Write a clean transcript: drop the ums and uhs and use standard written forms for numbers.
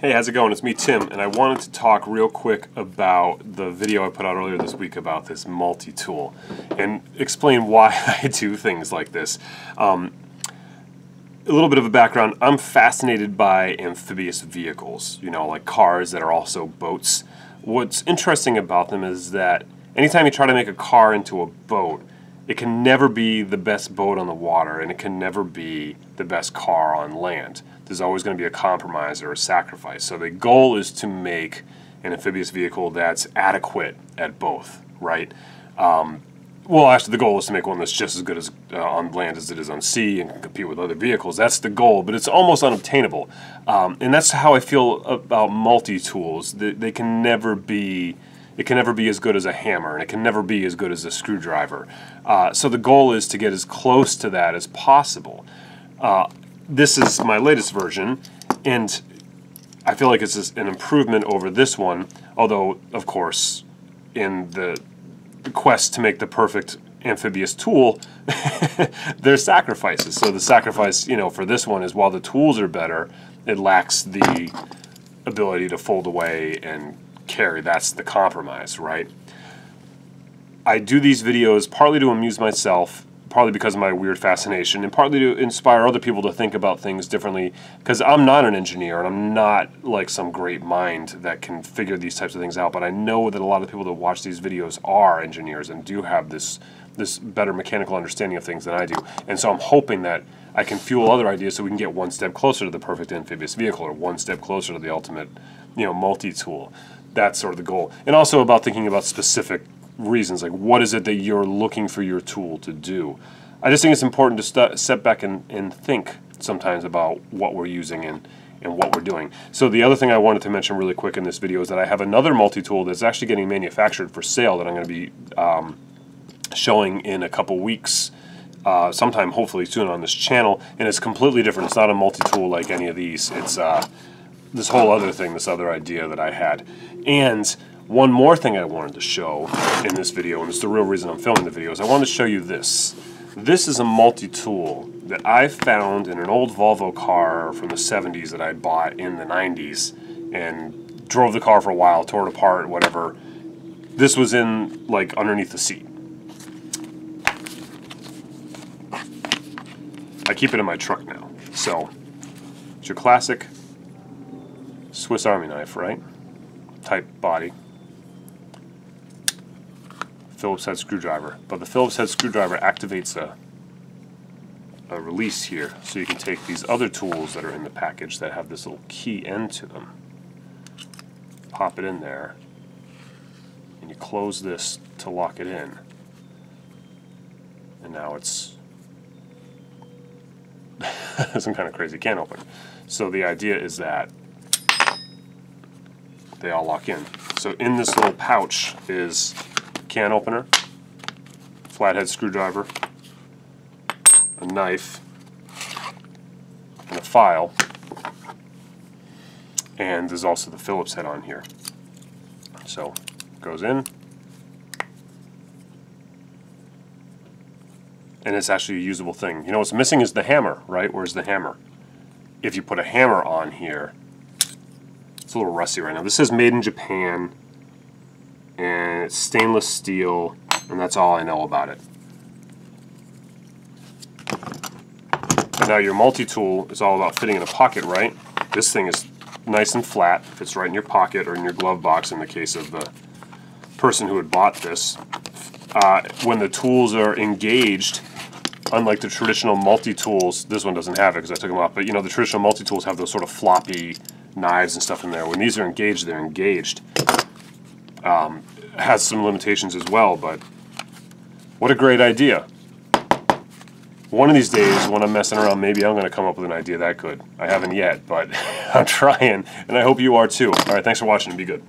Hey, how's it going? It's me, Tim, and I wanted to talk real quick about the video I put out earlier this week about this multi-tool and explain why I do things like this. A little bit of a background, I'm fascinated by amphibious vehicles, you know, like cars that are also boats. What's interesting about them is that anytime you try to make a car into a boat, it can never be the best boat on the water, and it can never be the best car on land. There's always going to be a compromise or a sacrifice. So the goal is to make an amphibious vehicle that's adequate at both, right? Well, actually, the goal is to make one that's just as good as on land as it is on sea and can compete with other vehicles. That's the goal, but it's almost unobtainable. And that's how I feel about multi-tools. They can never be... It can never be as good as a hammer, and it can never be as good as a screwdriver. So the goal is to get as close to that as possible. This is my latest version, and I feel like it's an improvement over this one, although, of course, in the quest to make the perfect amphibious tool, there's sacrifices. So the sacrifice, you know, for this one is while the tools are better, it lacks the ability to fold away and carry. That's the compromise, right? I do these videos partly to amuse myself, partly because of my weird fascination, and partly to inspire other people to think about things differently, because I'm not an engineer and I'm not like some great mind that can figure these types of things out, but I know that a lot of people that watch these videos are engineers and do have this better mechanical understanding of things than I do, and so I'm hoping that I can fuel other ideas so we can get one step closer to the perfect amphibious vehicle, or one step closer to the ultimate, you know, multi-tool. That's sort of the goal. And also about thinking about specific reasons, like what is it that you're looking for your tool to do. I just think it's important to step back and think sometimes about what we're using and what we're doing. So the other thing I wanted to mention really quick in this video is that I have another multi-tool that's actually getting manufactured for sale that I'm going to be showing in a couple weeks, sometime hopefully soon on this channel, and it's completely different. It's not a multi-tool like any of these. It's this whole other thing, this other idea that I had. And one more thing I wanted to show in this video, and it's the real reason I'm filming the video, is I wanted to show you this. This is a multi-tool that I found in an old Volvo car from the 70s that I bought in the 90s and drove the car for a while, tore it apart, whatever. This was in, like, underneath the seat. I keep it in my truck now. So, it's your classic Swiss Army knife, right? Type body. Phillips head screwdriver. But the Phillips head screwdriver activates a release here, so you can take these other tools that are in the package that have this little key end to them, pop it in there, and you close this to lock it in. And now it's some kind of crazy can opener. So the idea is that they all lock in. So in this little pouch is a can opener, flathead screwdriver, a knife, and a file, and there's also the Phillips head on here. So it goes in, and it's actually a usable thing. You know what's missing is the hammer, right? Where's the hammer? If you put a hammer on here, it's a little rusty right now. This says made in Japan, and it's stainless steel, and that's all I know about it. And now your multi-tool is all about fitting in a pocket, right? This thing is nice and flat, fits right in your pocket or in your glove box in the case of the person who had bought this. When the tools are engaged, unlike the traditional multi-tools, this one doesn't have it because I took them off, but you know the traditional multi-tools have those sort of floppy knives and stuff in there. When these are engaged, they're engaged. Has some limitations as well, but what a great idea. One of these days when I'm messing around, maybe I'm going to come up with an idea that good. I haven't yet, but I'm trying, and I hope you are too. Alright, thanks for watching, and be good.